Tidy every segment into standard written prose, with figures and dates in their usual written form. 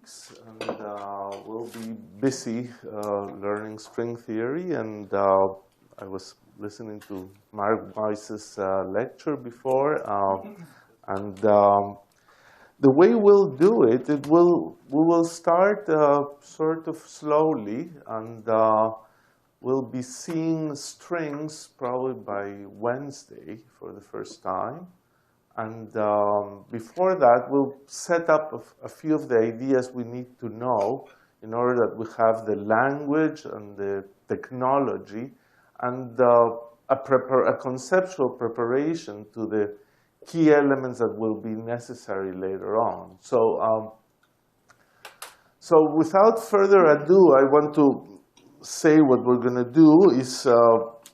weeks, and we'll be busy learning string theory. And I was listening to Mark Weiss's lecture before, and the way we'll do it, we will start sort of slowly, and we'll be seeing strings probably by Wednesday for the first time. And before that, we'll set up a few of the ideas we need to know in order that we have the language and the technology and a conceptual preparation to the key elements that will be necessary later on. So without further ado, I want to say what we're going to do is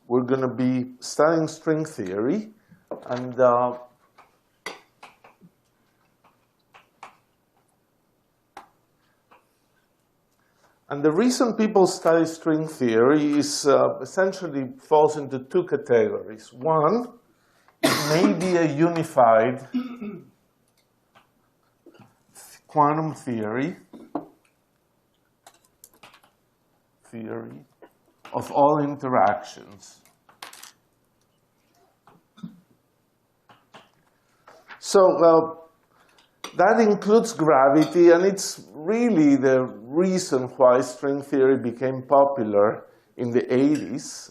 we're going to be studying string theory. And the reason people study string theory is essentially falls into two categories. One, it may be a unified quantum theory of all interactions. So that includes gravity, and it's really the reason why string theory became popular in the 80s.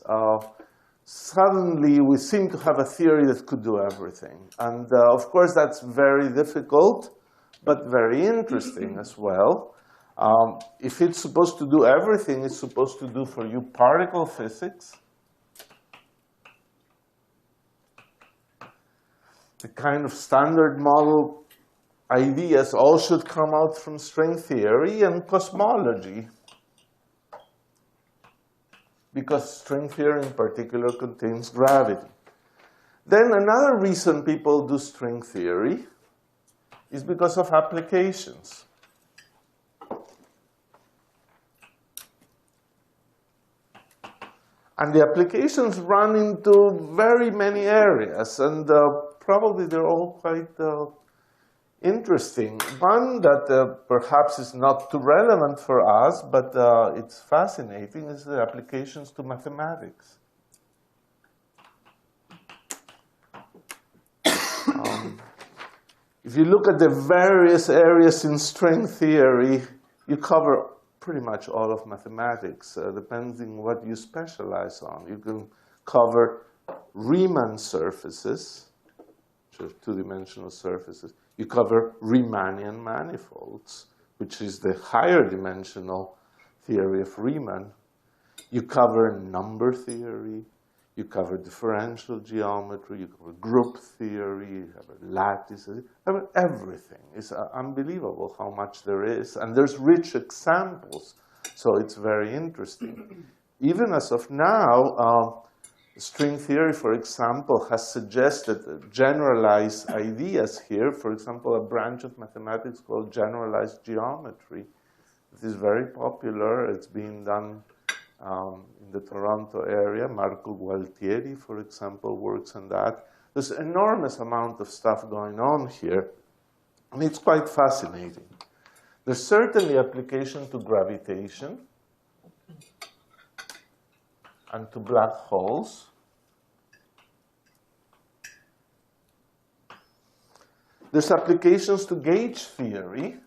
Suddenly, we seem to have a theory that could do everything. And of course, that's very difficult, but very interesting as well. If it's supposed to do everything it's supposed to do for you particle physics, the kind of standard model ideas all should come out from string theory and cosmology, because string theory in particular contains gravity. Then another reason people do string theory is because of applications. And the applications run into very many areas, and probably they're all quite interesting. One that perhaps is not too relevant for us, but it's fascinating, is the applications to mathematics. If you look at the various areas in string theory, you cover pretty much all of mathematics, depending what you specialize on. You can cover Riemann surfaces, which are two-dimensional surfaces. You cover Riemannian manifolds, which is the higher dimensional theory of Riemann. You cover number theory. You cover differential geometry. You cover group theory. You cover lattices. You cover everything. It's unbelievable how much there is. And there's rich examples. So it's very interesting. Even as of now, string theory, for example, has suggested generalized ideas here. For example, a branch of mathematics called generalized geometry. It is very popular. It's being done in the Toronto area. Marco Gualtieri, for example, works on that. There's an enormous amount of stuff going on here, and it's quite fascinating. There's certainly application to gravitation and to black holes. There's applications to gauge theory.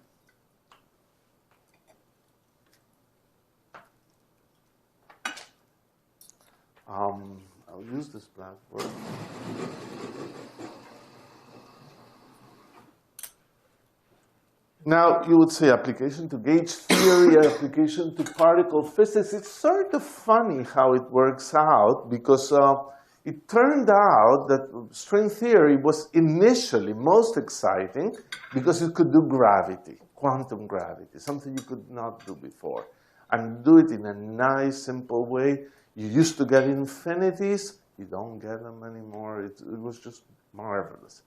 I'll use this blackboard. Now, you would say application to gauge theory, application to particle physics. It's sort of funny how it works out, because it turned out that string theory was initially most exciting because it could do gravity, quantum gravity, something you could not do before, and do it in a nice, simple way. You used to get infinities. You don't get them anymore. It was just marvelous.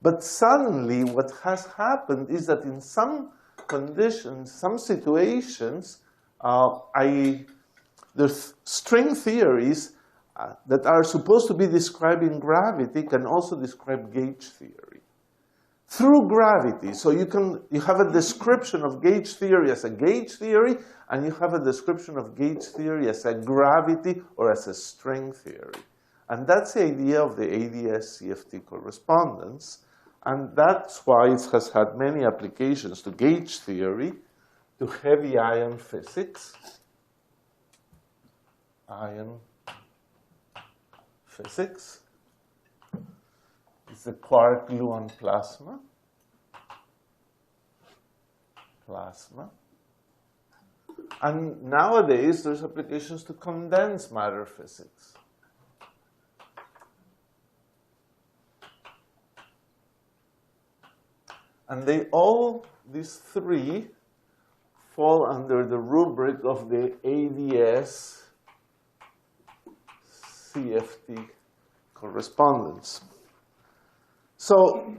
But suddenly, what has happened is that in some conditions, some situations, there's string theories that are supposed to be describing gravity can also describe gauge theory. through gravity. So you have a description of gauge theory as a gauge theory, and you have a description of gauge theory as a gravity or as a string theory. And that's the idea of the ADS-CFT correspondence. And that's why it has had many applications to gauge theory, to heavy ion physics, it's the quark-gluon plasma, and nowadays there's applications to condensed matter physics. And these three fall under the rubric of the ADS-CFT correspondence. So,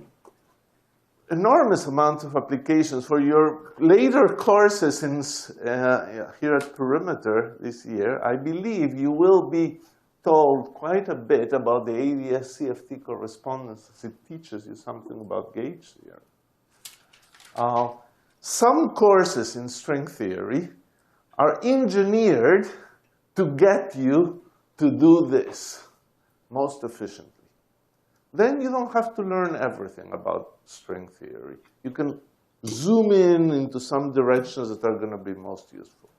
enormous amount of applications. For your later courses here at Perimeter this year, I believe you will be told quite a bit about the ADS-CFT correspondence as it teaches you something about gauge theory. Some courses in string theory are engineered to get you to do this most efficiently. Then you don't have to learn everything about string theory. You can zoom in into some directions that are going to be most useful.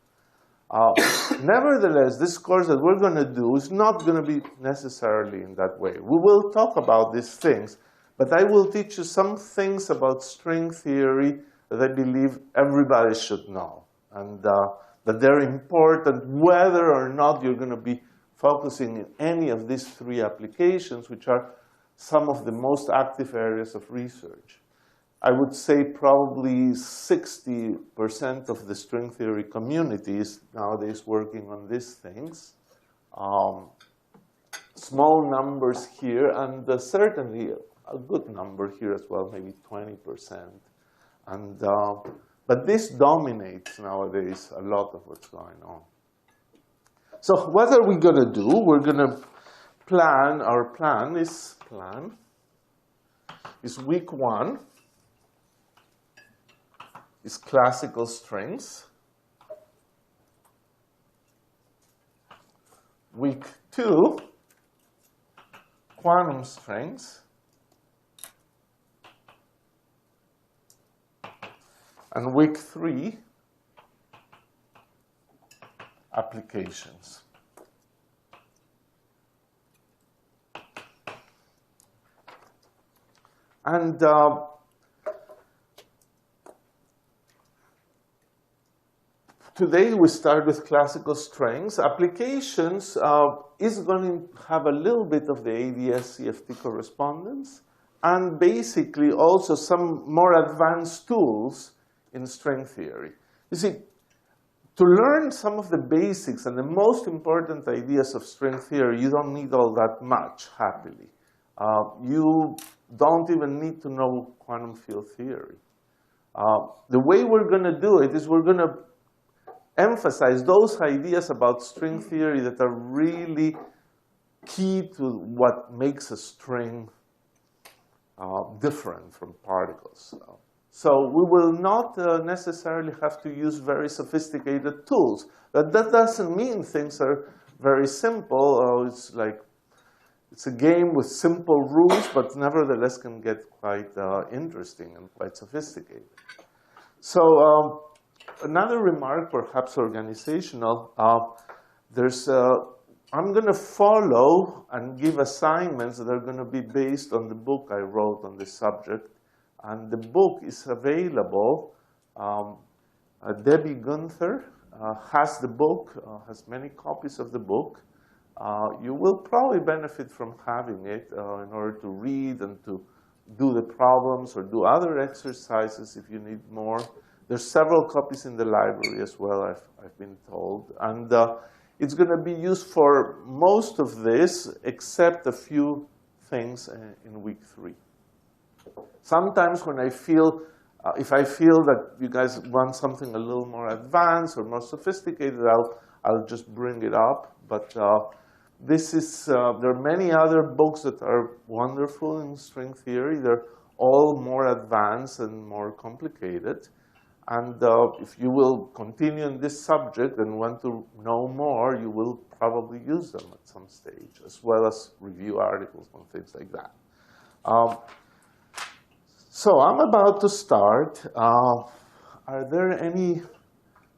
Nevertheless, this course that we're going to do is not going to be necessarily in that way. We will talk about these things, but I will teach you some things about string theory that I believe everybody should know, and that they're important whether or not you're going to be focusing in any of these three applications, which are some of the most active areas of research. I would say probably 60% of the string theory community is nowadays working on these things. Small numbers here, and certainly a good number here as well, maybe 20%. And, but this dominates nowadays a lot of what's going on. So what are we going to do? We're going to plan. Our plan is week 1 is classical strings. Week 2, quantum strings. And week 3, applications. And today we start with classical strings. Applications is going to have a little bit of the ADS-CFT correspondence, and basically also some more advanced tools in string theory. You see, to learn some of the basics and the most important ideas of string theory, you don't need all that much, happily. You don't even need to know quantum field theory. The way we're going to do it is we're going to emphasize those ideas about string theory that are really key to what makes a string different from particles. So we will not necessarily have to use very sophisticated tools. But that doesn't mean things are very simple. It's a game with simple rules, but nevertheless can get quite interesting and quite sophisticated. So another remark, perhaps organizational, I'm going to follow and give assignments that are going to be based on the book I wrote on this subject. And the book is available. Debbie Gunther has the book, has many copies of the book. You will probably benefit from having it in order to read and to do the problems or do other exercises if you need more. There's several copies in the library as well, I've been told. And it's going to be used for most of this, except a few things in week 3. Sometimes when if I feel that you guys want something a little more advanced or more sophisticated, I'll just bring it up. But there are many other books that are wonderful in string theory. They're all more advanced and more complicated. And if you will continue in this subject and want to know more, you will probably use them at some stage, as well as review articles and things like that. So I'm about to start. Are there any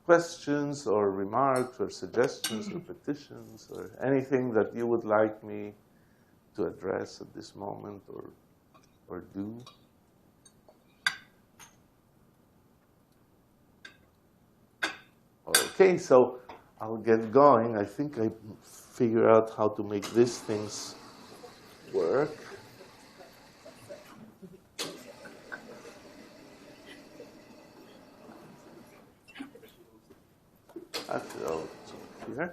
questions or remarks or suggestions or petitions or anything that you would like me to address at this moment or do? Okay, so I'll get going. I think I figured out how to make these things work. Here.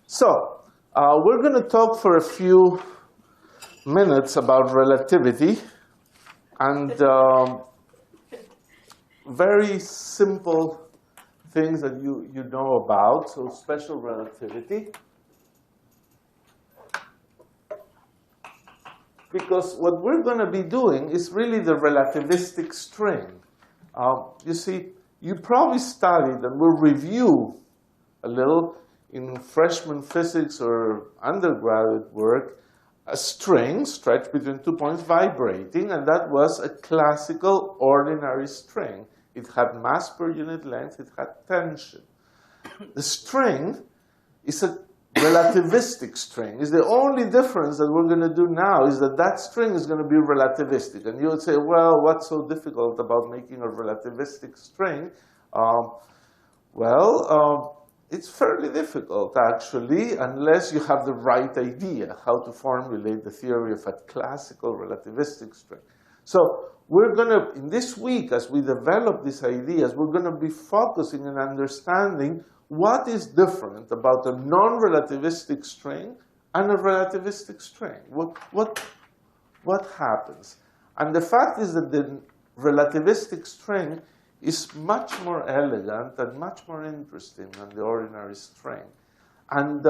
So we're going to talk for a few minutes about relativity and very simple things that you know about. So special relativity. Because what we're going to be doing is really the relativistic string. You see, you probably studied, and we'll review a little in freshman physics or undergraduate work, a string stretched between 2 points vibrating, and that was a classical ordinary string. It had mass per unit length, it had tension. The string is a relativistic string. It's the only difference that we're going to do now is that that string is going to be relativistic. And you would say, well, what's so difficult about making a relativistic string? It's fairly difficult, actually, unless you have the right idea how to formulate the theory of a classical relativistic string. So we're going to, in this week, as we develop these ideas, we're going to be focusing on understanding what is different about a non-relativistic string and a relativistic string. What happens? And the fact is that the relativistic string is much more elegant and much more interesting than the ordinary string. And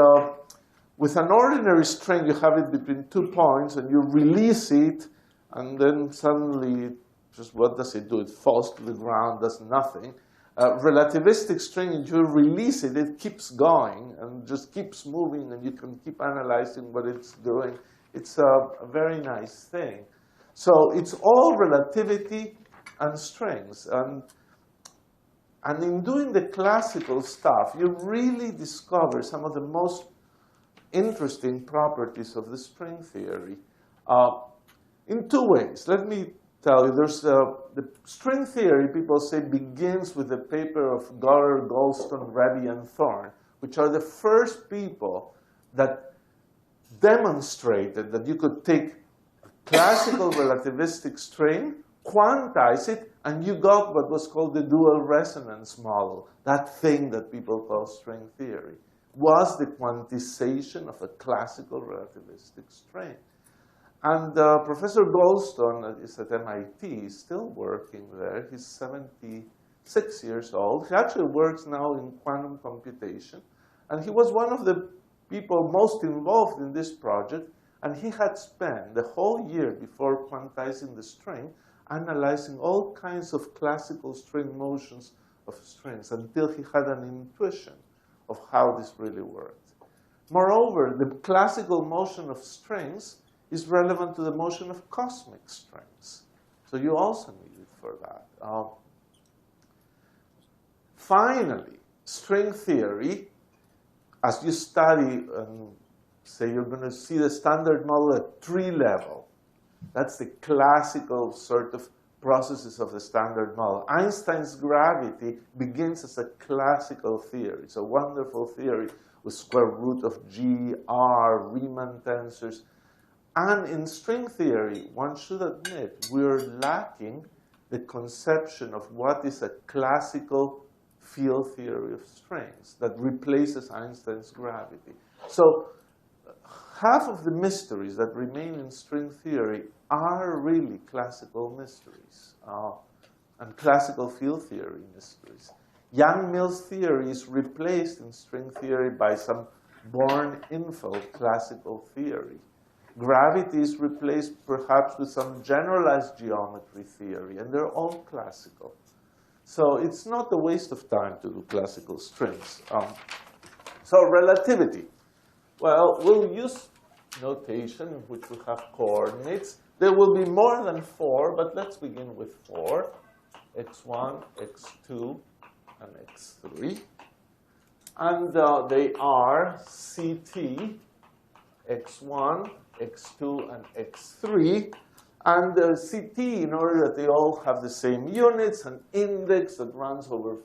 with an ordinary string, you have it between 2 points, and you release it, and then suddenly, just what does it do? It falls to the ground, does nothing. Relativistic string, if you release it, it keeps going and just keeps moving, and you can keep analyzing what it's doing. It's a very nice thing. So it's all relativity and strings. And in doing the classical stuff, you really discover some of the most interesting properties of the string theory in 2 ways. Let me tell you, there's the string theory, people say, begins with the paper of Goddard, Goldstone, Reddy, and Thorne, which are the first people that demonstrated that you could take a classical relativistic string, quantize it, and you got what was called the dual resonance model. That thing that people call string theory was the quantization of a classical relativistic string. And Professor Goldstone is at MIT, still working there. He's 76 years old. He actually works now in quantum computation. And he was one of the people most involved in this project. And he had spent the whole year before quantizing the string analyzing all kinds of classical string motions of strings until he had an intuition of how this really worked. Moreover, the classical motion of strings is relevant to the motion of cosmic strings. So you also need it for that. Finally, string theory, as you study, say you're going to see the standard model at 3 level. That's the classical sort of processes of the standard model. Einstein's gravity begins as a classical theory. It's a wonderful theory with square root of G, R, Riemann tensors. And in string theory, one should admit, we're lacking the conception of what is a classical field theory of strings that replaces Einstein's gravity. So half of the mysteries that remain in string theory are really classical mysteries and classical field theory mysteries. Yang-Mills theory is replaced in string theory by some Born-Infeld classical theory. Gravity is replaced perhaps with some generalized geometry theory, and they're all classical. So it's not a waste of time to do classical strings. So relativity. Well, we'll use notation in which we have coordinates. There will be more than 4, but let's begin with 4. x1, x2, and x3. And they are ct, x1, x2, and x3. And ct, in order that they all have the same units, an index that runs over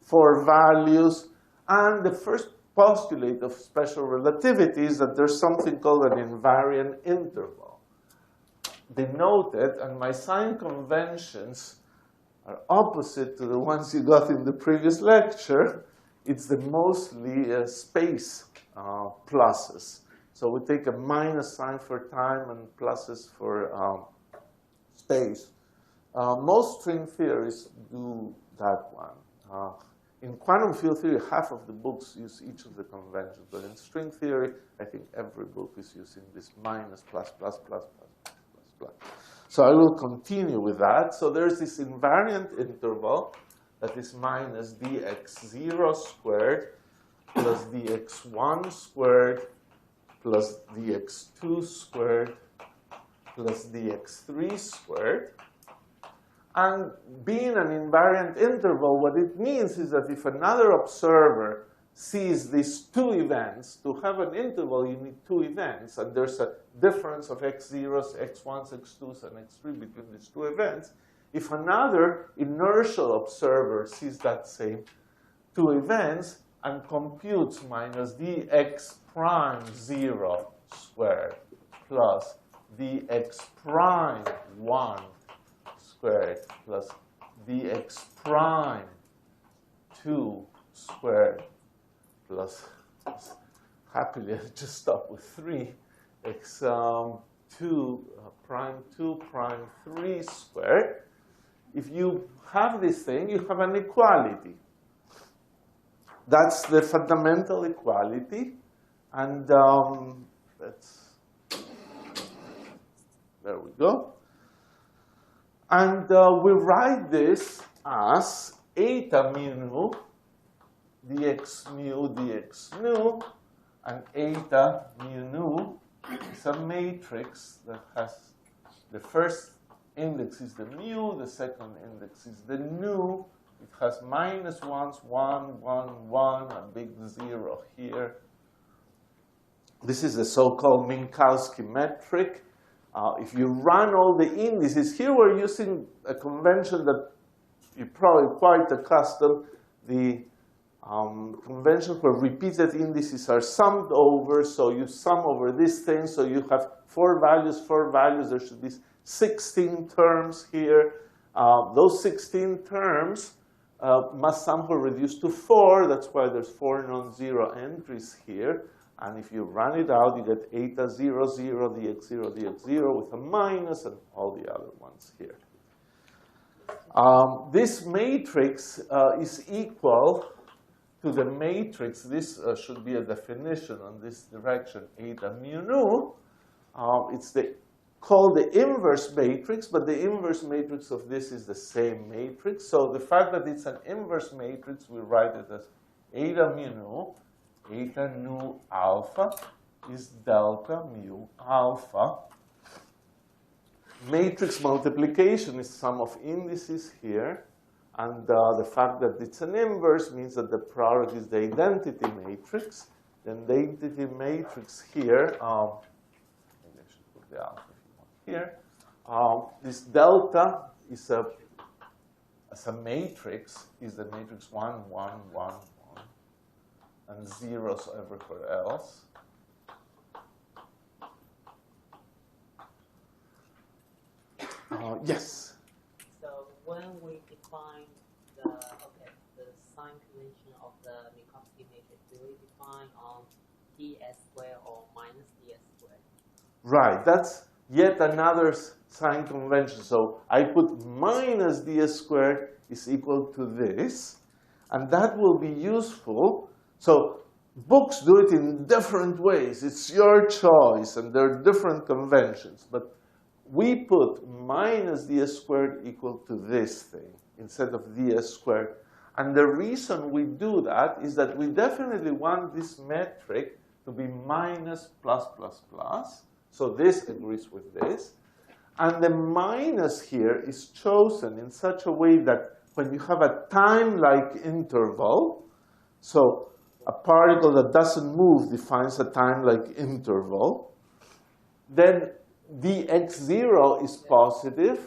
4 values. And the first postulate of special relativity is that there's something called an invariant interval denoted, and my sign conventions are opposite to the ones you got in the previous lecture. It's the mostly space pluses. So we take a minus sign for time and pluses for space. Most string theories do that one. In quantum field theory, half of the books use each of the conventions. But in string theory, I think every book is using this minus, plus, plus, plus, plus, plus, plus. So I will continue with that. So there's this invariant interval that is minus dx0 squared plus dx1 squared plus dx2 squared plus dx3 squared. And being an invariant interval, what it means is that if another observer sees these 2 events, to have an interval, you need 2 events. And there's a difference of x0s, x1s, x2s, and x3 between these 2 events. If another inertial observer sees that same 2 events and computes minus dx prime 0 squared plus dx prime 1 squared plus dx prime 2 squared plus, happily I just stopped with 3, x2 prime 2 prime 3 squared. If you have this thing, you have an equality. That's the fundamental equality. And there we go. And we write this as eta mu dx mu dx nu, and eta mu nu is a matrix that has the first index is the mu, the second index is the nu. It has minus ones, 1, 1, 1, a big 0 here. This is the so-called Minkowski metric. If you run all the indices, here we're using a convention that you're probably quite accustomed. The convention where repeated indices are summed over, so you sum over this thing, so you have 4 values, 4 values. There should be 16 terms here. Those 16 terms must somehow reduce to 4. That's why there's 4 non-zero entries here. And if you run it out, you get eta 0, 0, dx0, dx0 with a minus and all the other ones here. This matrix is equal to the matrix. This should be a definition on this direction, eta mu nu. It's called the inverse matrix, but the inverse matrix of this is the same matrix. So the fact that it's an inverse matrix, we write it as eta mu nu. Eta nu alpha is delta mu alpha. Matrix multiplication is sum of indices here. And the fact that it's an inverse means that the product is the identity matrix. Then the identity matrix here, maybe I should put the alpha here. This delta is as a matrix, is the matrix 1, 1, 1, 1. And zeros everywhere else. Yes? So when we define the sign convention of the Minkowski matrix, do we define on ds squared or minus ds squared? Right, that's yet another sign convention. So I put minus ds squared is equal to this, and that will be useful. So Books do it in different ways. It's your choice, and there are different conventions. But we put minus ds squared equal to this thing instead of ds squared. And the reason we do that is that we definitely want this metric to be minus plus plus plus. So this agrees with this. And the minus here is chosen in such a way that when you have a time-like interval, so a particle that doesn't move defines a time-like interval, then dx0 is positive,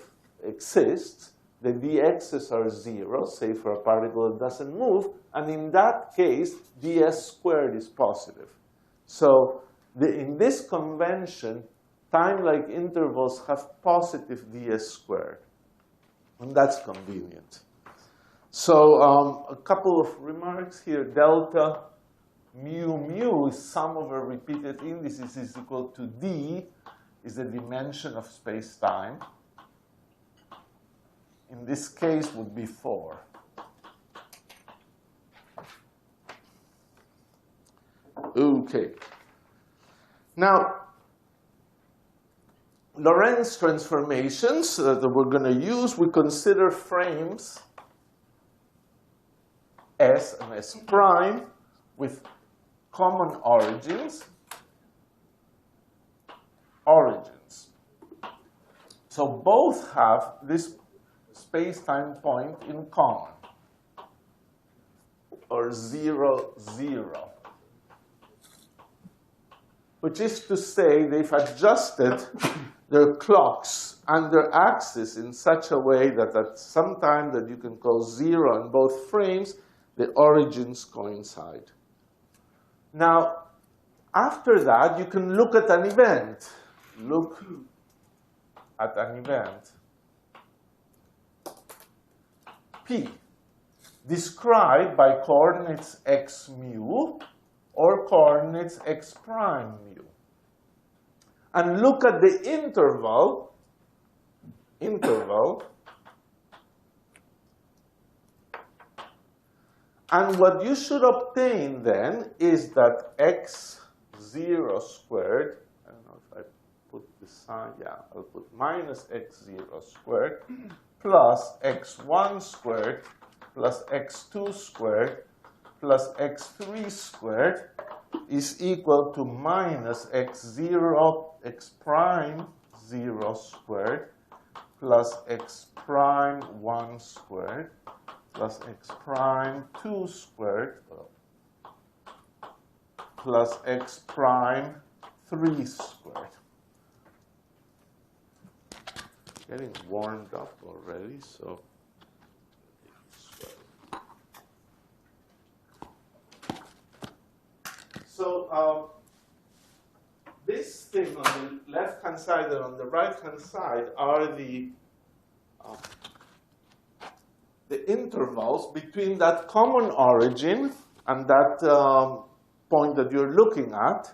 exists, the dx's are 0, say for a particle that doesn't move, and in that case, ds squared is positive. So in this convention, time-like intervals have positive ds squared, and that's convenient. So a couple of remarks here. Delta mu mu is sum over repeated indices is equal to d, is the dimension of space-time. In this case would be 4. Okay. Now, Lorentz transformations that we're going to use, we consider frames S and S prime with common origins. So both have this space-time point in common, or 0, 0. Which is to say they've adjusted their clocks and their axis in such a way that at some time that you can call 0 in both frames, the origins coincide. Now, after that, you can look at an event. Look at an event. P, described by coordinates x mu or coordinates x prime mu. And look at the interval, and what you should obtain then is that x0 squared, I don't know if I put this sign, yeah, I'll put minus x0 squared plus x1 squared plus x2 squared plus x3 squared is equal to minus x0, x prime 0 squared plus x prime 1 squared plus x prime 2 squared plus x prime 3 squared. Getting warmed up already, so this thing on the left-hand side and on the right-hand side are the intervals between that common origin and that point that you're looking at.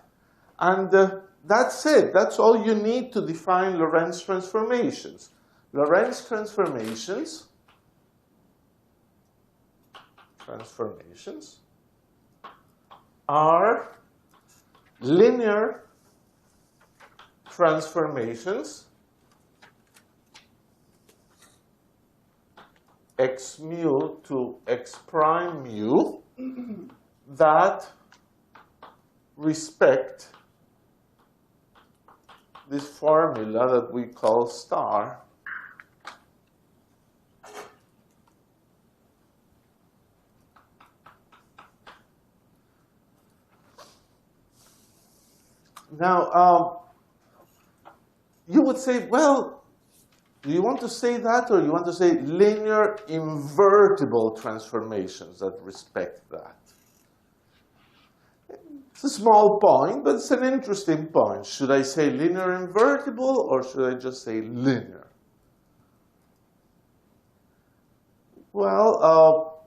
And that's it. That's all you need to define Lorentz transformations. Lorentz transformations are linear transformations x mu to x prime mu that respect this formula that we call star. Now, you would say, well, do you want to say that, or you want to say linear invertible transformations that respect that? It's a small point, but it's an interesting point. Should I say linear invertible, or should I just say linear? Well,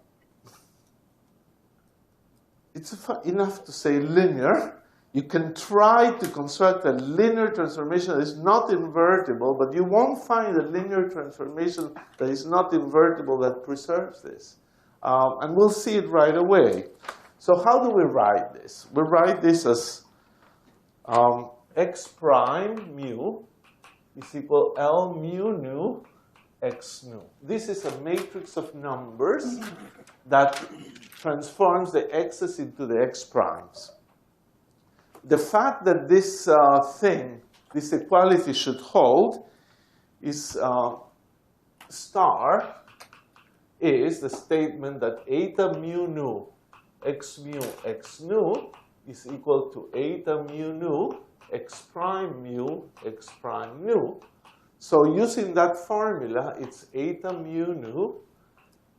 it's enough to say linear. You can try to construct a linear transformation that is not invertible, but you won't find a linear transformation that is not invertible that preserves this. And we'll see it right away. So how do we write this? We write this as x prime mu is equal L mu nu x nu. This is a matrix of numbers that transforms the x's into the x primes. The fact that this this equality should hold is star is the statement that eta mu nu x nu is equal to eta mu nu x prime nu x prime nu. So using that formula, it's eta mu nu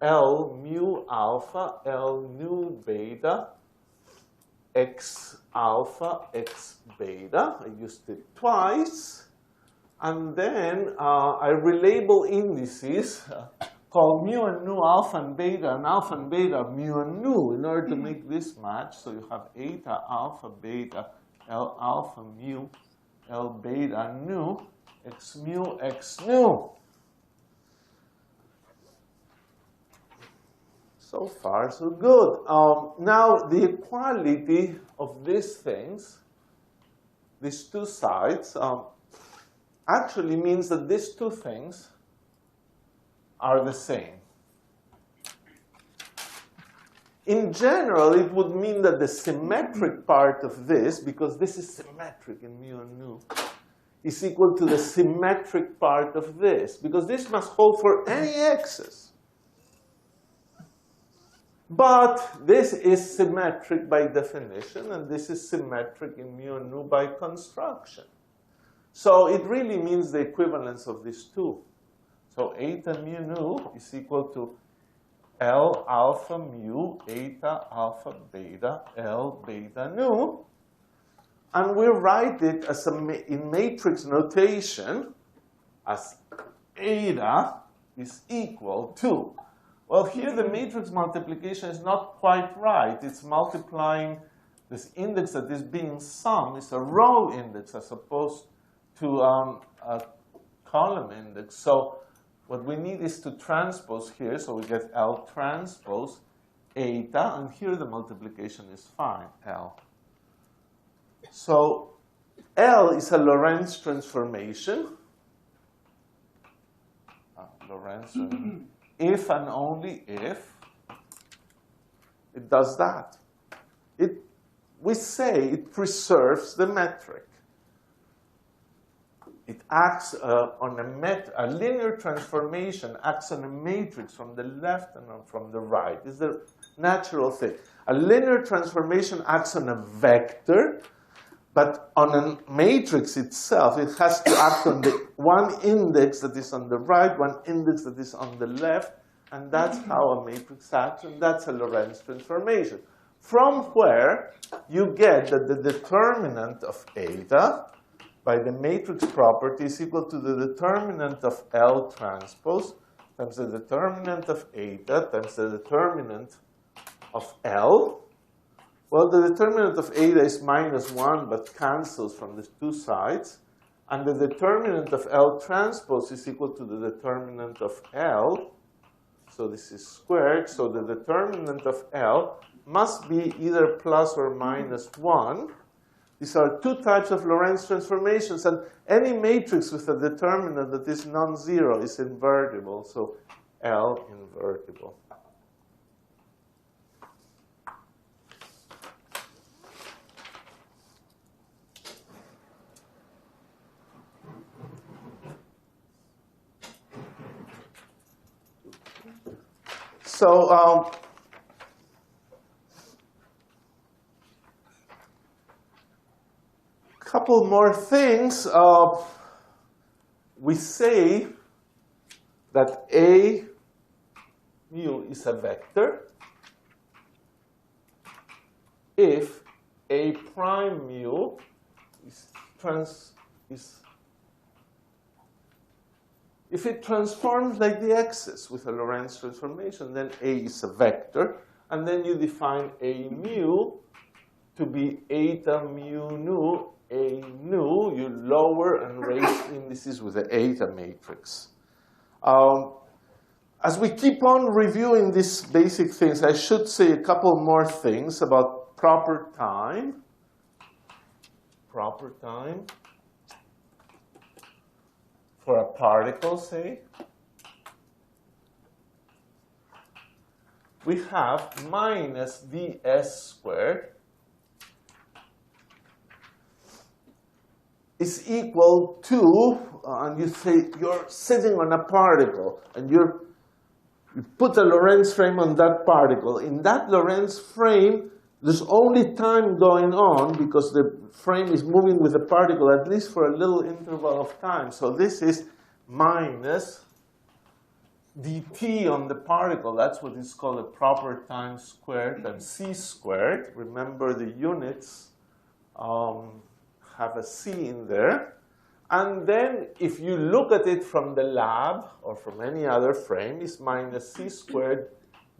L mu alpha L nu beta x alpha x beta. I used it twice. And then I relabel indices called mu and nu alpha and beta mu and nu in order to make this match. So you have eta alpha beta L alpha mu L beta nu x mu x nu. So far, so good. Now, the equality of these things, these two sides, actually means that these two things are the same. In general, it would mean that the symmetric part of this, because this is symmetric in mu and nu, is equal to the symmetric part of this, because this must hold for any x's. But this is symmetric by definition, and this is symmetric in mu and nu by construction. So it really means the equivalence of these two. So eta mu nu is equal to L alpha mu eta alpha beta L beta nu. And we write it as in matrix notation as eta is equal to. Well, here the matrix multiplication is not quite right. It's multiplying this index that is being summed is a row index as opposed to a column index. So what we need is to transpose here. So we get L transpose eta. And here the multiplication is fine, L. So L is a Lorentz transformation. Lorentz if and only if it does that. We say it preserves the metric. It acts on a linear transformation acts on a matrix from the left and from the right. It's the natural thing. A linear transformation acts on a vector, but on a matrix itself, it has to act on the one index that is on the right, one index that is on the left, and that's how a matrix acts, and that's a Lorentz transformation. From where you get that the determinant of eta by the matrix property is equal to the determinant of L transpose times the determinant of eta times the determinant of L. Well, the determinant of eta is -1, but cancels from the two sides. And the determinant of L transpose is equal to the determinant of L. So this is squared. So the determinant of L must be either plus or -1. These are two types of Lorentz transformations. And any matrix with a determinant that is non-zero is invertible. So L invertible. So couple more things. We say that A mu is a vector if A prime mu if it transforms like the x's with a Lorentz transformation, then A is a vector. And then you define A mu to be eta mu nu A nu. You lower and raise indices with the eta matrix. As we keep on reviewing these basic things, I should say a couple more things about proper time. Proper time for a particle, say. We have minus ds squared is equal to, and you say you're sitting on a particle, and you put a Lorentz frame on that particle. In that Lorentz frame, there's only time going on because the frame is moving with the particle at least for a little interval of time. So this is minus dt on the particle. That's what is called a proper time squared and c squared. Remember the units have a c in there. And then if you look at it from the lab or from any other frame, it's minus c squared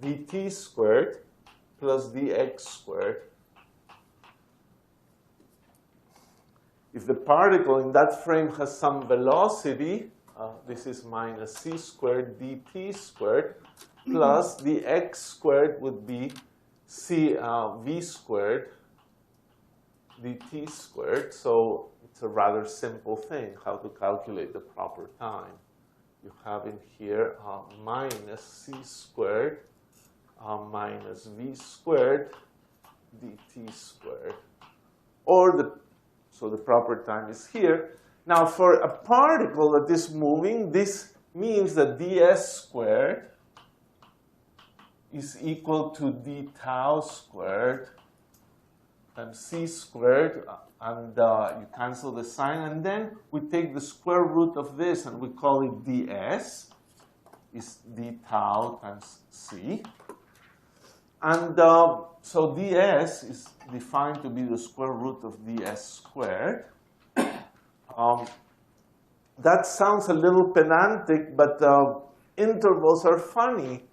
dt squared plus dx squared. If the particle in that frame has some velocity, this is minus c squared dt squared plus dx squared would be c v squared dt squared. So it's a rather simple thing how to calculate the proper time. You have in here minus c squared minus v squared dt squared. So the proper time is here. Now for a particle that is moving, this means that ds squared is equal to d tau squared times c squared, and you cancel the sign, and then we take the square root of this and we call it ds, is d tau times c. And so ds is defined to be the square root of ds squared. That sounds a little pedantic, but intervals are funny.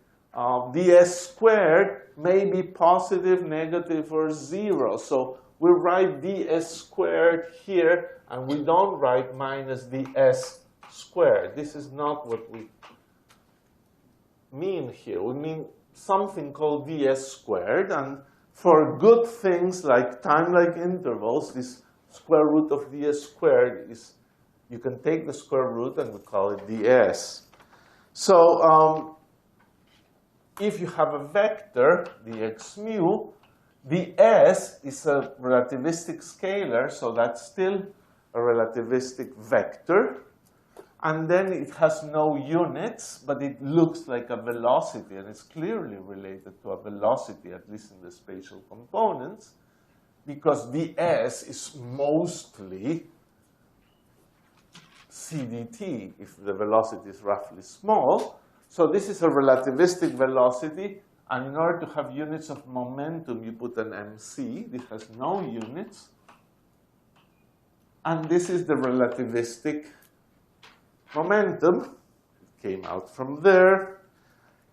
ds squared may be positive, negative, or 0. So we write ds squared here, and we don't write minus ds squared. This is not what we mean here. We mean something called ds squared, and for good things like time-like intervals, this square root of ds squared is, you can take the square root and we call it ds. So if you have a vector, dx mu, ds is a relativistic scalar, so that's still a relativistic vector. And then it has no units, but it looks like a velocity, and it's clearly related to a velocity, at least in the spatial components, because ds is mostly c dt if the velocity is roughly small. So this is a relativistic velocity, and in order to have units of momentum, you put an mc. This has no units. And this is the relativistic momentum. It came out from there.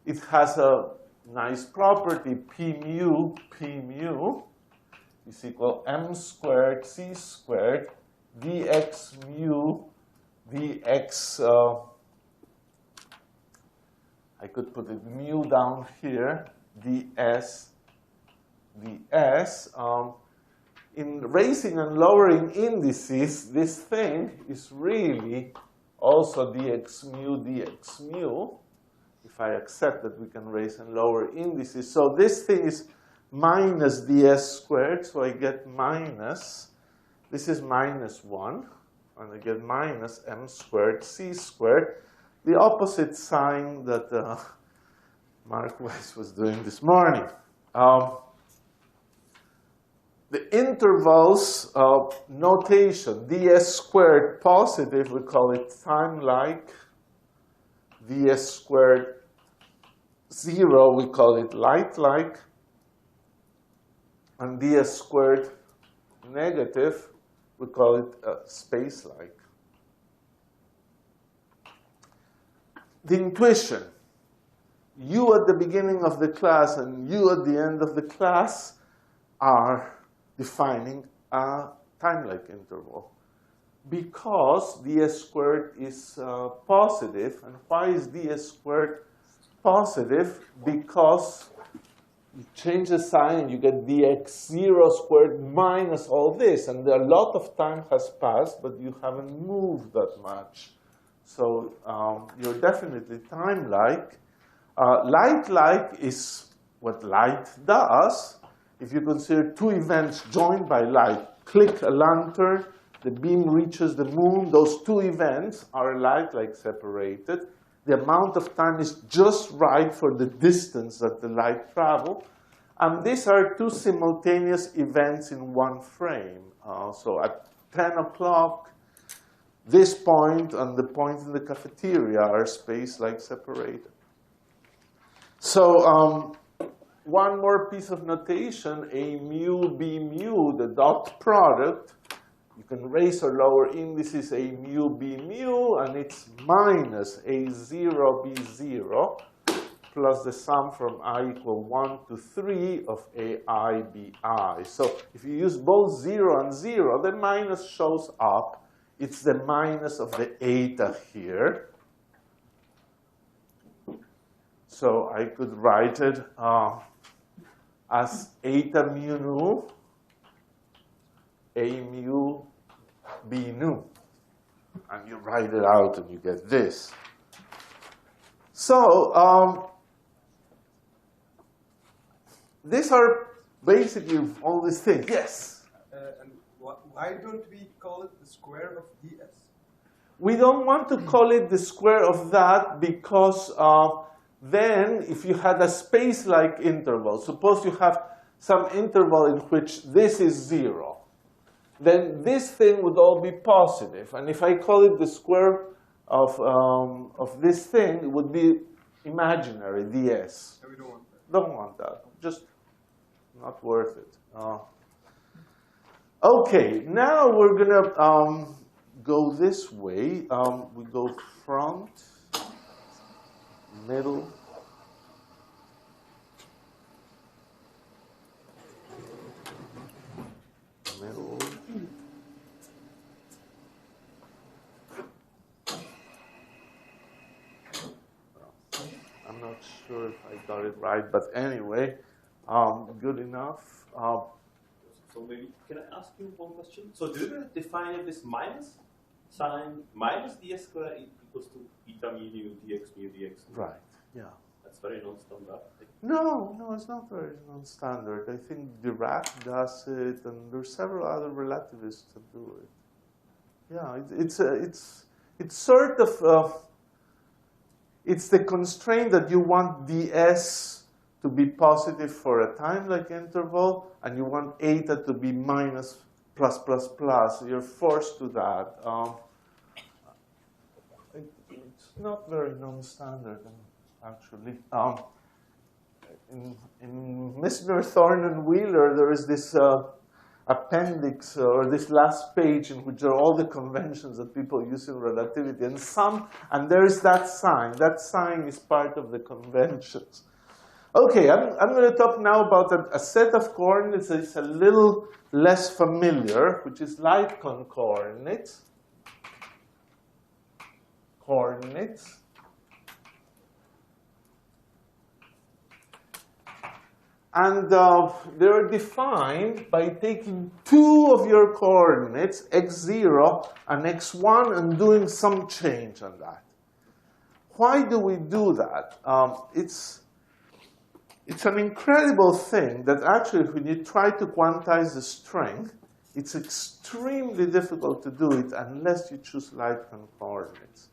It has a nice property, p mu is equal m squared c squared dx mu dx, I could put it mu down here, ds. In raising and lowering indices, this thing is really also dx mu, if I accept that we can raise and lower indices. So this thing is minus ds squared, so I get minus, this is minus 1, and I get minus m squared c squared, the opposite sign that Mark Weiss was doing this morning. The intervals notation, ds squared positive, we call it time-like. Ds squared 0, we call it light-like. And ds squared negative, we call it space-like. The intuition. You at the beginning of the class and you at the end of the class are defining a time-like interval. Because ds squared is positive, and why is ds squared positive because you change the sign and you get dx0 squared minus all this. And a lot of time has passed, but you haven't moved that much. So you're definitely time-like. Light-like is what light does. If you consider two events joined by light, click a lantern, the beam reaches the moon, those two events are light-like separated. The amount of time is just right for the distance that the light travels. And these are two simultaneous events in one frame. So at 10 o'clock, this point and the point in the cafeteria are space-like separated. So one more piece of notation, a mu, b mu, the dot product. You can raise or lower indices a mu, b mu, and it's minus a0, b0, plus the sum from I equal 1 to 3 of ai, bi. So if you use both 0 and 0, the minus shows up. It's the minus of the eta here. So I could write it as eta mu nu, a mu, b nu. And you write it out and you get this. So these are basically all these things. Yes? And why don't we call it the square of ds? We don't want to call it the square of that because then if you had a space-like interval, suppose you have some interval in which this is 0, then this thing would all be positive. And if I call it the square of this thing, it would be imaginary, ds. And we don't want that. Don't want that. Just not worth it. OK, now we're going to go this way. We go front, middle, middle. I'm not sure if I got it right, but anyway, good enough. So maybe, can I ask you one question? So do you define this minus sign minus ds squared equals to eta mu dx? Right, yeah. That's very non-standard. No, it's not very non-standard. I think Dirac does it, and there's several other relativists that do it. Yeah, it's sort of, it's the constraint that you want ds to be positive for a time-like interval, and you want eta to be minus plus plus plus. You're forced to that. It's not very non-standard, actually. In Misner, Thorne, and Wheeler, there is this appendix, or this last page, in which are all the conventions that people use in relativity. And there is that sign. That sign is part of the conventions. OK, I'm going to talk now about a set of coordinates that is a little less familiar, which is light coordinates. And they're defined by taking two of your coordinates, x0 and x1, and doing some change on that. Why do we do that? It's an incredible thing that actually, when you try to quantize the strength, it's extremely difficult to do it unless you choose light coordinates.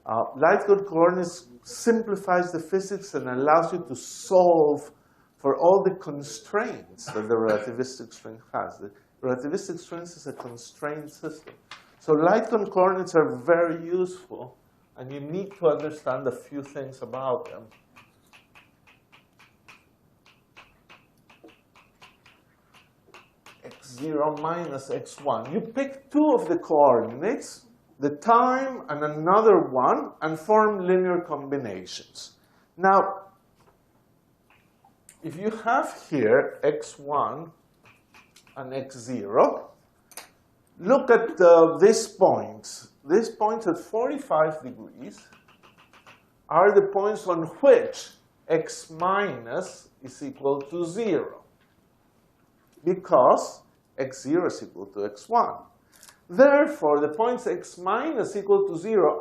Light coordinates simplifies the physics and allows you to solve for all the constraints that the relativistic string has. The relativistic string is a constrained system. So light coordinates are very useful, and you need to understand a few things about them. x0 minus x1. You pick two of the coordinates, the time and another one, and form linear combinations. Now, if you have here x1 and x0, look at this point. This point at 45 degrees are the points on which x minus is equal to 0, because x0 is equal to x1. Therefore, the points x minus equal to 0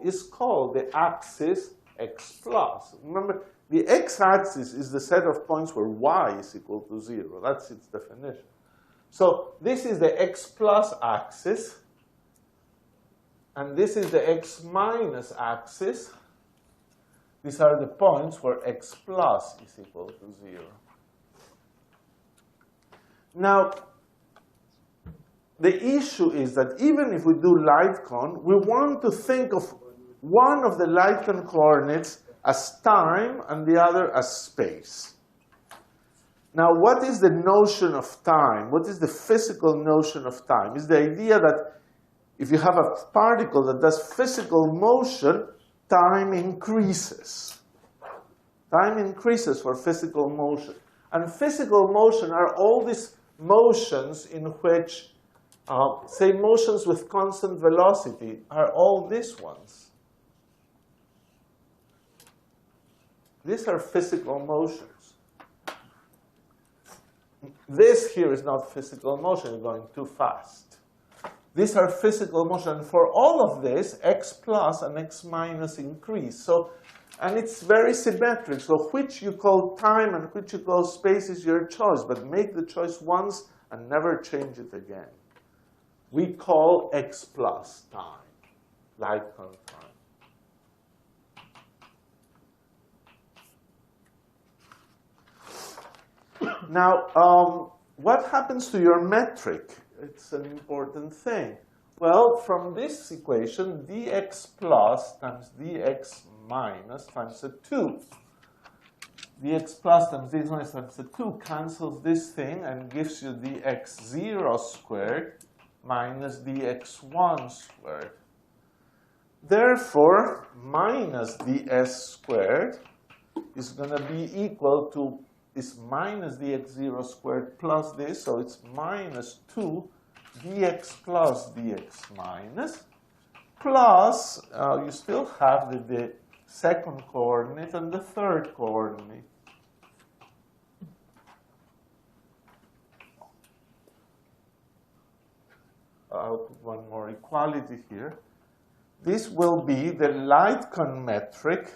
is called the axis x plus. Remember, the x-axis is the set of points where y is equal to 0. That's its definition. So this is the x plus axis, and this is the x minus axis. These are the points where x plus is equal to 0. Now, the issue is that even if we do light cone, we want to think of one of the light cone coordinates as time and the other as space. Now, what is the notion of time? What is the physical notion of time? It's the idea that if you have a particle that does physical motion, time increases. Time increases for physical motion. And physical motion are all these motions in which, say, motions with constant velocity are all these ones. These are physical motions. This here is not physical motion, you're going too fast. These are physical motion. For all of this, x plus and x minus increase. So, and it's very symmetric. So which you call time and which you call space is your choice. But make the choice once and never change it again. We call x plus time, light cone time. Now, what happens to your metric? It's an important thing. Well, from this equation, dx plus times dx minus times a 2. Dx plus times dx minus times a 2 cancels this thing and gives you dx0 squared minus dx1 squared. Therefore, minus ds squared is going to be equal to is minus dx0 squared plus this, so it's minus 2 dx plus dx minus, plus you still have the second coordinate and the third coordinate. I'll put one more equality here. This will be the light cone metric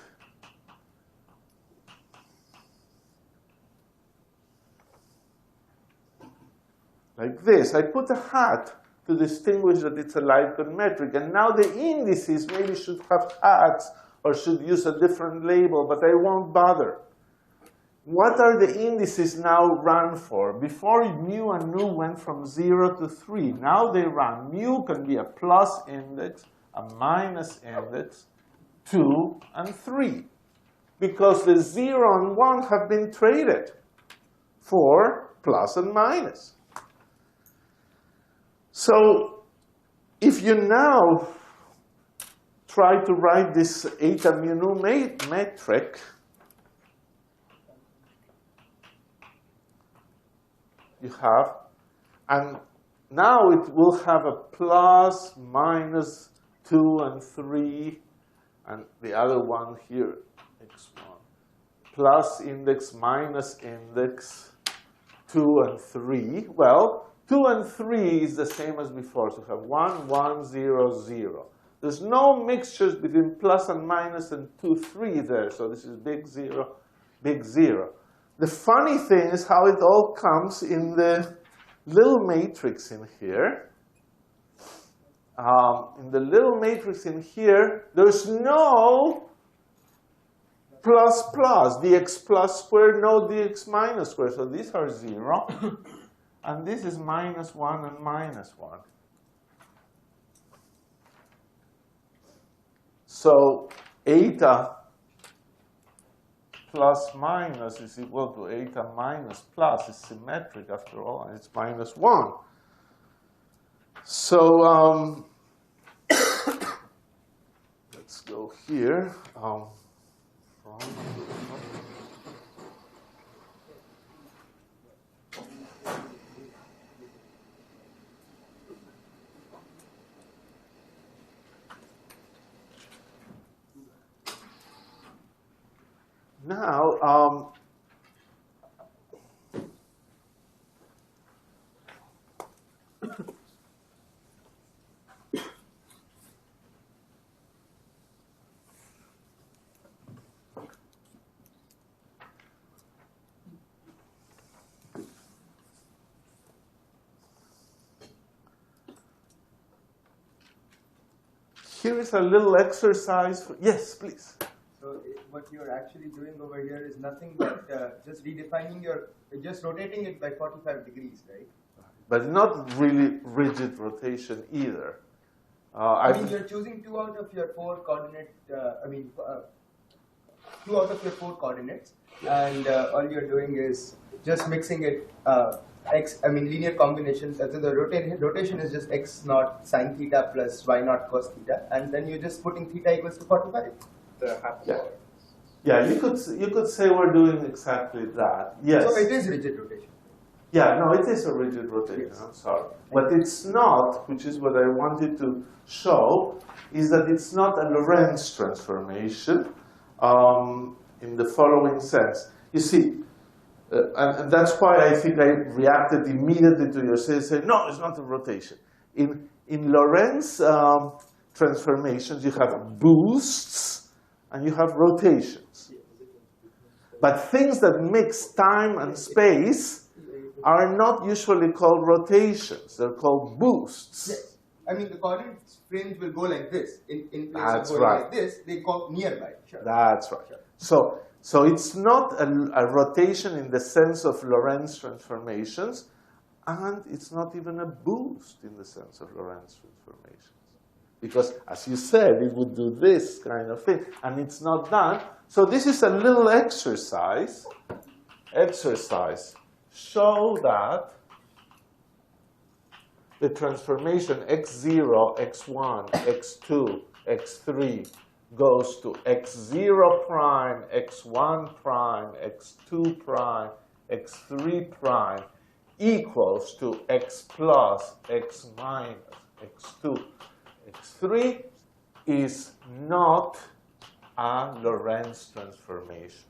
like this. I put a hat to distinguish that it's a light cone metric. And now the indices maybe should have hats or should use a different label, but I won't bother. What are the indices now run for? Before, mu and nu went from 0 to 3. Now they run. Mu can be a plus index, a minus index, 2, and 3. Because the 0 and 1 have been traded for plus and minus. So if you now try to write this eta mu nu metric, you have, and now it will have a plus, minus 2 and 3, and the other one here, x1, plus index, minus index, 2 and 3. Well, 2 and 3 is the same as before, so we have 1, 1, 0, 0. There's no mixtures between plus and minus and 2, 3 there, so this is big 0, big 0. The funny thing is how it all comes in the little matrix in here. In the little matrix in here, there's no plus plus, dx plus squared, no dx minus squared. So these are 0. And this is minus 1 and minus 1. So eta plus minus is equal to eta minus plus. It's symmetric after all, and it's minus 1. So let's go here. Now, here is a little exercise. Yes, please. So what you're actually doing over here is nothing but just redefining just rotating it by 45 degrees, right? But not really rigid rotation either. I mean, you're choosing 2 out of your 4 coordinate, 2 out of your 4 coordinates, and all you're doing is just mixing it, linear combinations. So the rotation is just x naught sine theta plus y naught cos theta, and then you're just putting theta equals to 45. Yeah, you could say we're doing exactly that. Yes. So it is rigid rotation. Yeah, no, it is a rigid rotation, Yes. I'm sorry. But it's not, which is what I wanted to show, is that it's not a Lorentz transformation in the following sense. You see, and that's why I think I reacted immediately to your saying, no, it's not a rotation. In Lorentz transformations, you have boosts and you have rotations. But things that mix time and space are not usually called rotations. They're called boosts. Yes. I mean, the coordinate frames will go like this. In place That's of going right. like this, they go nearby. Sure. That's right. So it's not a rotation in the sense of Lorentz transformations, and it's not even a boost in the sense of Lorentz transformations. Because, as you said, it would do this kind of thing, and it's not done. So this is a little exercise. Show that the transformation x0, x1, x2, x3 goes to x0 prime, x1 prime, x2 prime, x3 prime equals to x plus, x minus, x2, x3 is not a Lorentz transformation.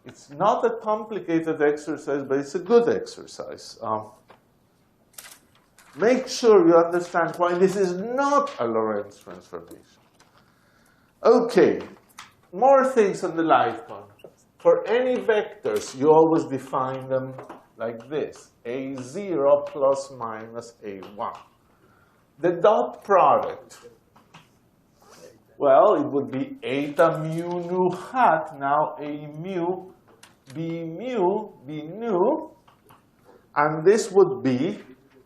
It's not a complicated exercise, but it's a good exercise. Make sure you understand why this is not a Lorentz transformation. Okay, more things on the light cone. For any vectors, you always define them like this: a0 plus minus a1. The dot product. Well, it would be eta mu nu hat. Now a mu, b nu, and this would be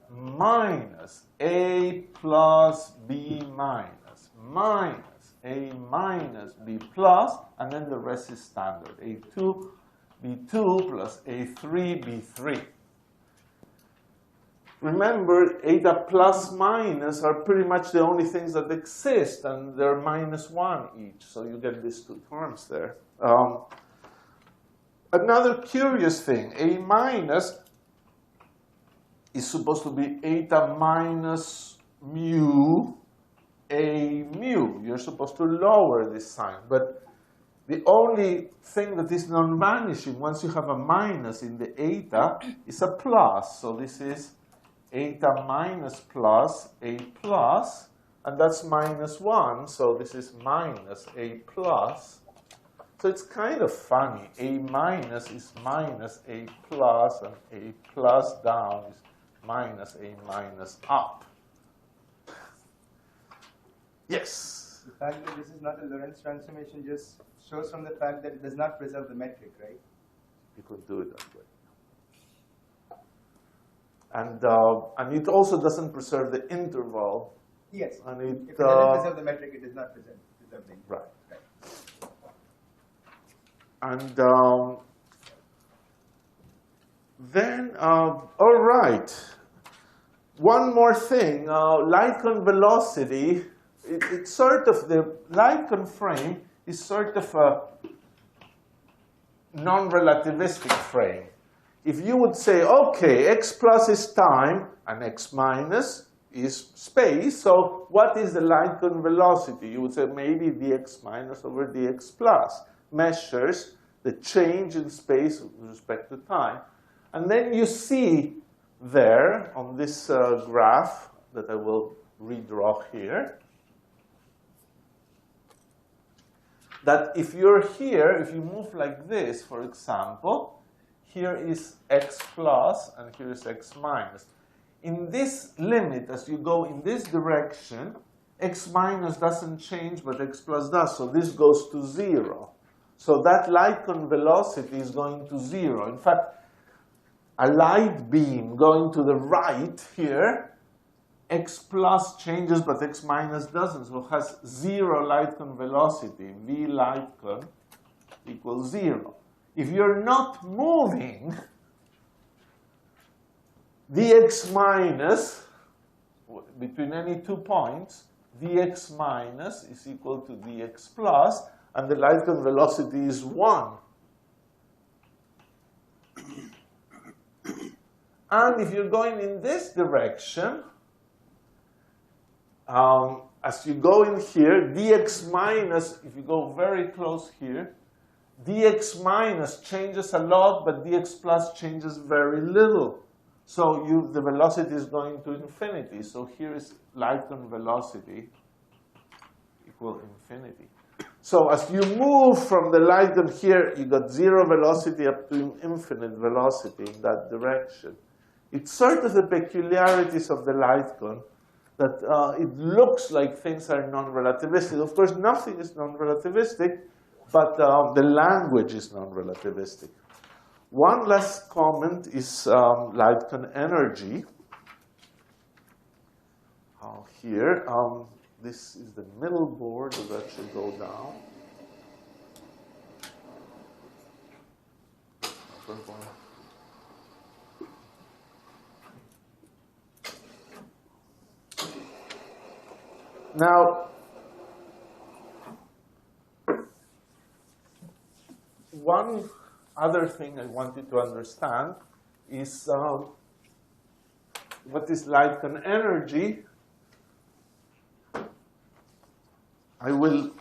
minus a plus b minus a minus b plus, and then the rest is standard. a2, b2 plus a3, b3. Remember, eta plus minus are pretty much the only things that exist, and they're -1 each, so you get these 2 terms there. Another curious thing, a minus is supposed to be eta minus mu, a mu. You're supposed to lower this sign, but the only thing that is non-vanishing once you have a minus in the eta is a plus. So this is eta minus plus a plus, and that's -1, so this is minus a plus. So it's kind of funny. A minus is minus a plus, and a plus down is minus a minus up. Yes? The fact that this is not a Lorentz transformation just shows from the fact that it does not preserve the metric, right? You could do it that way. And it also doesn't preserve the interval. Yes. And If it doesn't preserve the metric, it does not preserve the interval. Right. Right. And then, all right. One more thing, light cone velocity. It's sort of, the light cone frame is sort of a non-relativistic frame. If you would say, okay, x plus is time and x minus is space. So what is the light cone velocity? You would say maybe dx minus over dx plus measures the change in space with respect to time. And then you see there on this graph that I will redraw here, that if you're here, if you move like this, for example, here is x plus and here is x minus. In this limit, as you go in this direction, x minus doesn't change, but x plus does. So this goes to 0. So that light cone velocity is going to 0. In fact, a light beam going to the right here, x plus changes, but x minus doesn't. So it has 0 light cone velocity. V light cone equals 0. If you're not moving, dx minus, between any 2 points, dx minus is equal to dx plus, and the light cone velocity is 1. And if you're going in this direction, as you go in here, dx minus, if you go very close here, dx minus changes a lot, but dx plus changes very little. So the velocity is going to infinity. So here is light cone velocity equal infinity. So as you move from the light cone here, you got 0 velocity up to infinite velocity in that direction. It's sort of the peculiarities of the light cone that it looks like things are non-relativistic. Of course, nothing is non-relativistic, but the language is non-relativistic. One last comment is light cone energy. Here, this is the middle board, so that should go down. Now, one other thing I want you to understand is what is light cone energy. I will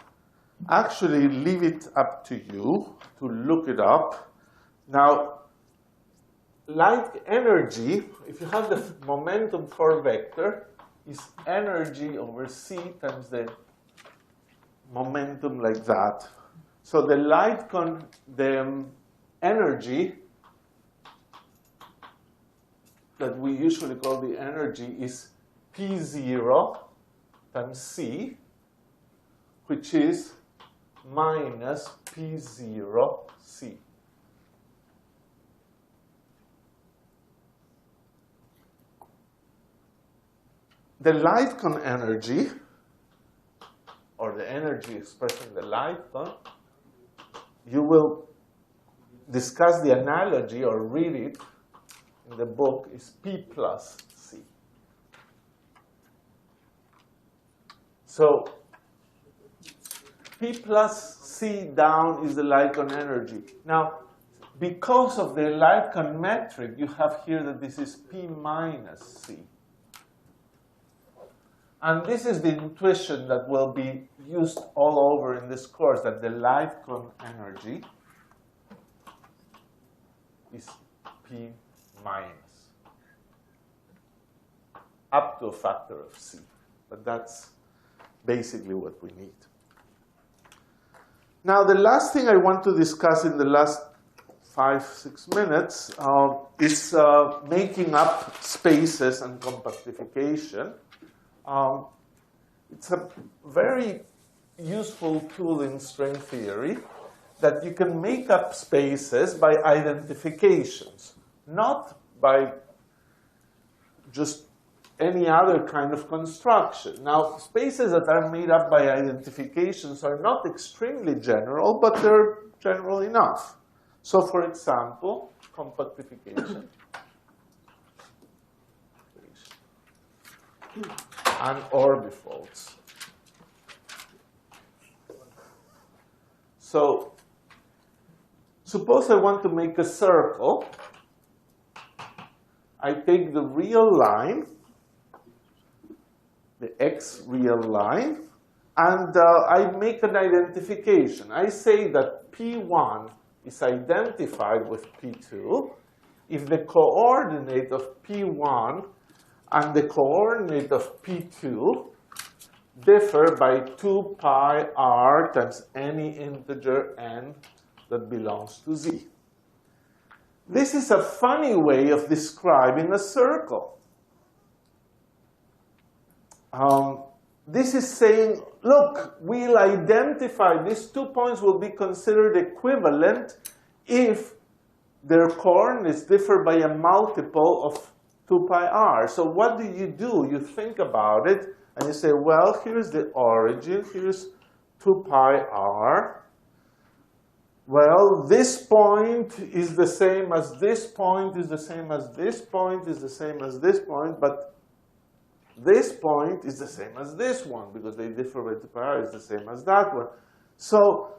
actually leave it up to you to look it up. Now, light energy, if you have the momentum for vector, is energy over c times the momentum like that. So the light cone, the energy that we usually call the energy is P0 times c, which is minus P0c. The light cone energy, or the energy expressing the light cone, you will discuss the analogy or read it in the book, is P plus C. So P plus C down is the light cone energy. Now, because of the light cone metric, you have here that this is P minus C. And this is the intuition that will be used all over in this course, that the light cone energy is P minus, up to a factor of C. But that's basically what we need. Now, the last thing I want to discuss in the last 5-6 minutes is making up spaces and compactification. It's a very useful tool in string theory that you can make up spaces by identifications, not by just any other kind of construction. Now, spaces that are made up by identifications are not extremely general, but they're general enough. So, for example, compactification and orbifolds. So, suppose I want to make a circle. I take the real line the x real line, and I make an identification. I say that P1 is identified with P2 if the coordinate of P1 and the coordinate of P2 differ by 2 pi r times any integer n that belongs to z. This is a funny way of describing a circle. This is saying, look, we'll identify these 2 points will be considered equivalent if their coordinates differ by a multiple of 2 pi r. So what do? You think about it, and you say, well, here's the origin, here's 2 pi r. Well, this point is the same as this point, is the same as this point, is the same as this point, but this point is the same as this one, because they differ by 2 pi r, is the same as that one. So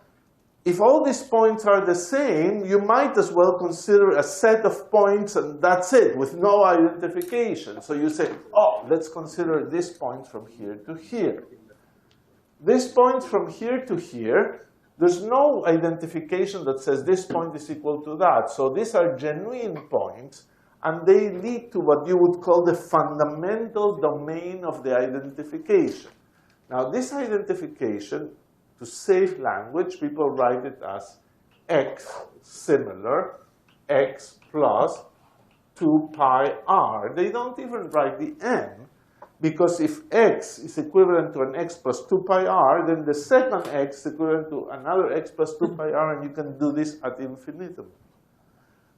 if all these points are the same, you might as well consider a set of points, and that's it, with no identification. So you say, oh, let's consider this point from here to here. This point from here to here, there's no identification that says this point is equal to that. So these are genuine points, and they lead to what you would call the fundamental domain of the identification. Now, this identification, to save language, people write it as x similar x plus 2 pi r. They don't even write the n, because if x is equivalent to an x plus 2 pi r, then the second x is equivalent to another x plus 2 pi r, and you can do this ad infinitum.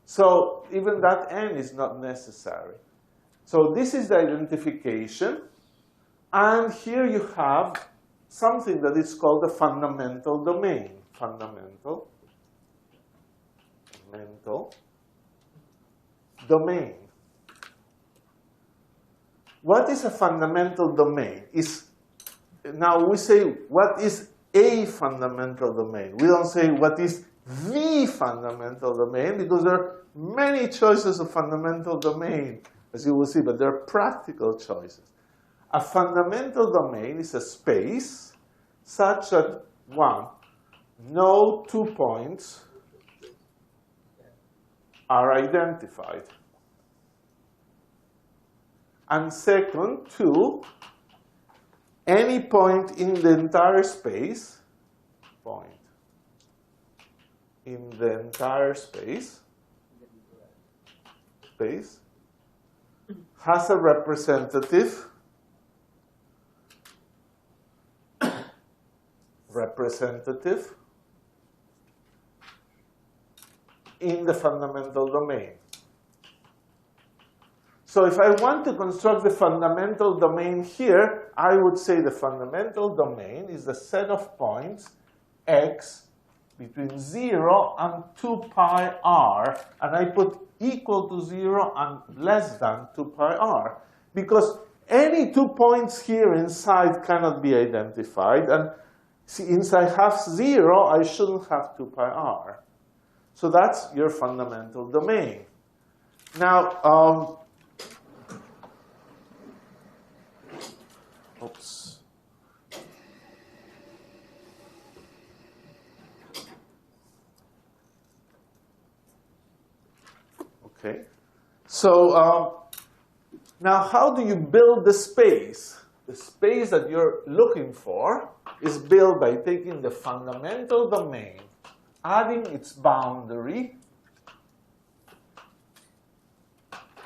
So even that n is not necessary. So this is the identification. And here you have something that is called the fundamental domain. Fundamental domain. What is a fundamental domain? Now we say, what is a fundamental domain? We don't say what is the fundamental domain, because there are many choices of fundamental domain, as you will see, but they're practical choices. A fundamental domain is a space such that, one, no 2 points are identified. And second, two, any point in the entire space, has a representative in the fundamental domain. So if I want to construct the fundamental domain here, I would say the fundamental domain is the set of points x between 0 and 2 pi r, and I put equal to 0 and less than 2 pi r, because any 2 points here inside cannot be identified, and since I have 0, I shouldn't have 2 pi r. So that's your fundamental domain. Now, oops. Okay. So now how do you build the space? The space that you're looking for is built by taking the fundamental domain, adding its boundary,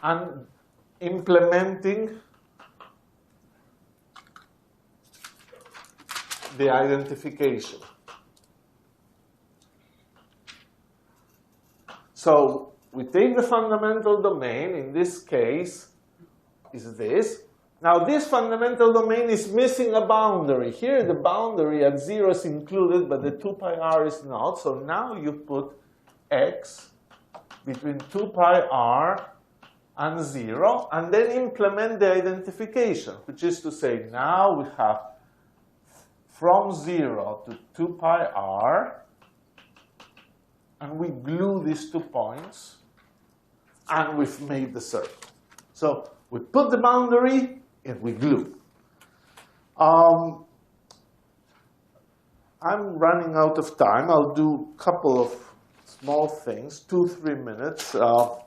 and implementing the identification. So we take the fundamental domain, in this case is this. Now this fundamental domain is missing a boundary. Here the boundary at 0 is included, but the 2 pi r is not. So now you put x between 2 pi r and 0, and then implement the identification, which is to say now we have from 0 to 2 pi r, and we glue these 2 points, and we've made the circle. So we put the boundary, and we glue. I'm running out of time. I'll do a couple of small things, 2-3 minutes. A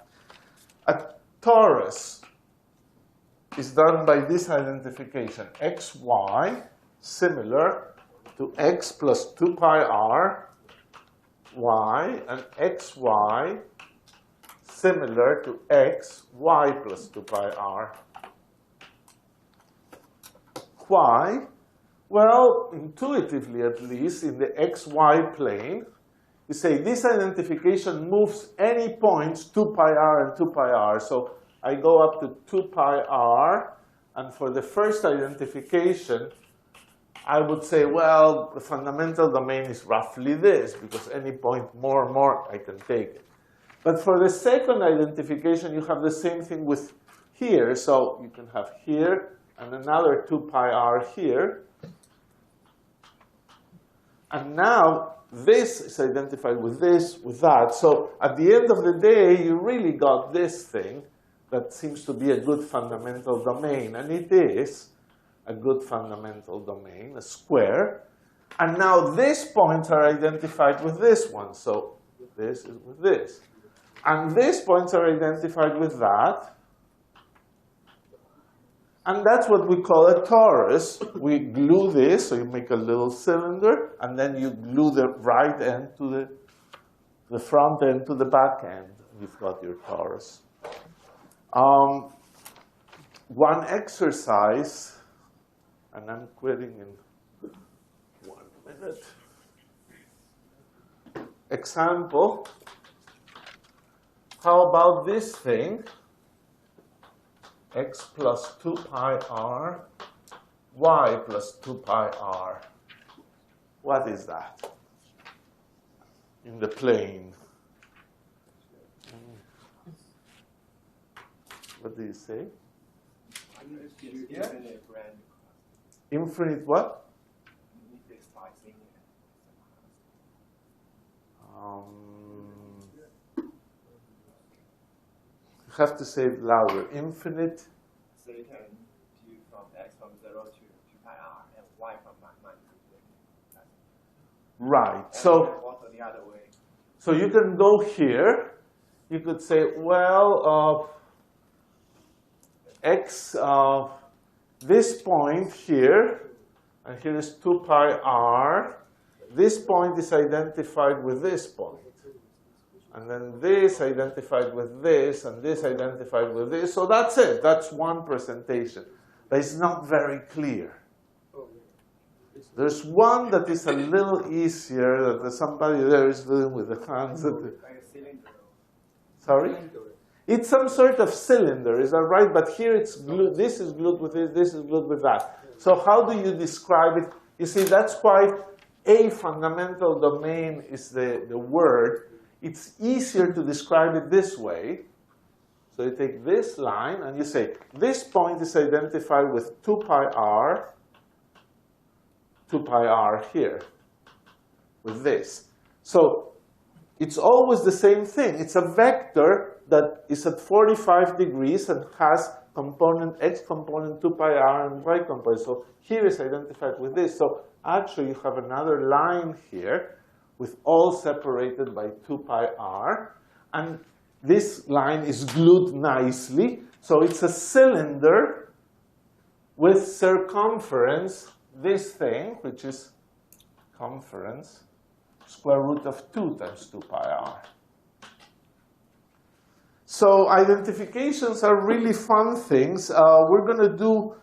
torus is done by this identification, xy similar to x plus 2 pi r y, and xy similar to x y plus 2 pi r. Why? Well, intuitively at least, in the xy plane, you say this identification moves any points 2 pi r and 2 pi r. So I go up to 2 pi r, and for the first identification, I would say, well, the fundamental domain is roughly this, because any point more, I can take it. But for the second identification, you have the same thing with here. So you can have here and another 2 pi r here. And now this is identified with this, with that. So at the end of the day, you really got this thing that seems to be a good fundamental domain. And it is a good fundamental domain, a square. And now these points are identified with this one. So this is with this. And these points are identified with that. And that's what we call a torus. We glue this, so you make a little cylinder, and then you glue the right end to the front end to the back end. You've got your torus. One exercise, and I'm quitting in 1 minute. Example, how about this thing? X plus 2 pi r, y plus 2 pi r. What is that in the plane? What do you say? Infinite what? You have to say it louder. Infinite. So you can do from x from 0 to 2 pi r and y from 1 to 2. Right. And So also the other way. So you can go here. You could say, well, x, this point here, and here is 2 pi r. This point is identified with this point. And then this identified with this, and this identified with this. So that's it. That's one presentation. But it's not very clear. There's one that is a little easier, that somebody there is doing with the hands. Like a cylinder. Sorry? It's some sort of cylinder, is that right? But here it's glued. This is glued with this is glued with that. So how do you describe it? You see, that's why a fundamental domain is the word. It's easier to describe it this way. So you take this line and you say, this point is identified with 2 pi r here, with this. So it's always the same thing. It's a vector that is at 45 degrees and has component x component 2 pi r and y component. So here is identified with this. So actually you have another line here with all separated by 2 pi r. And this line is glued nicely. So it's a cylinder with circumference, this thing, which is conference, square root of 2 times 2 pi r. So identifications are really fun things. We're going to do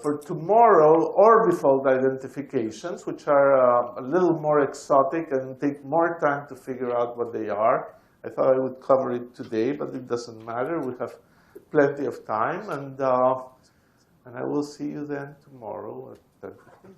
for tomorrow orbifold identifications, which are a little more exotic and take more time to figure out what they are. I thought I would cover it today, but it doesn't matter. We have plenty of time, and I will see you then tomorrow at 10:15.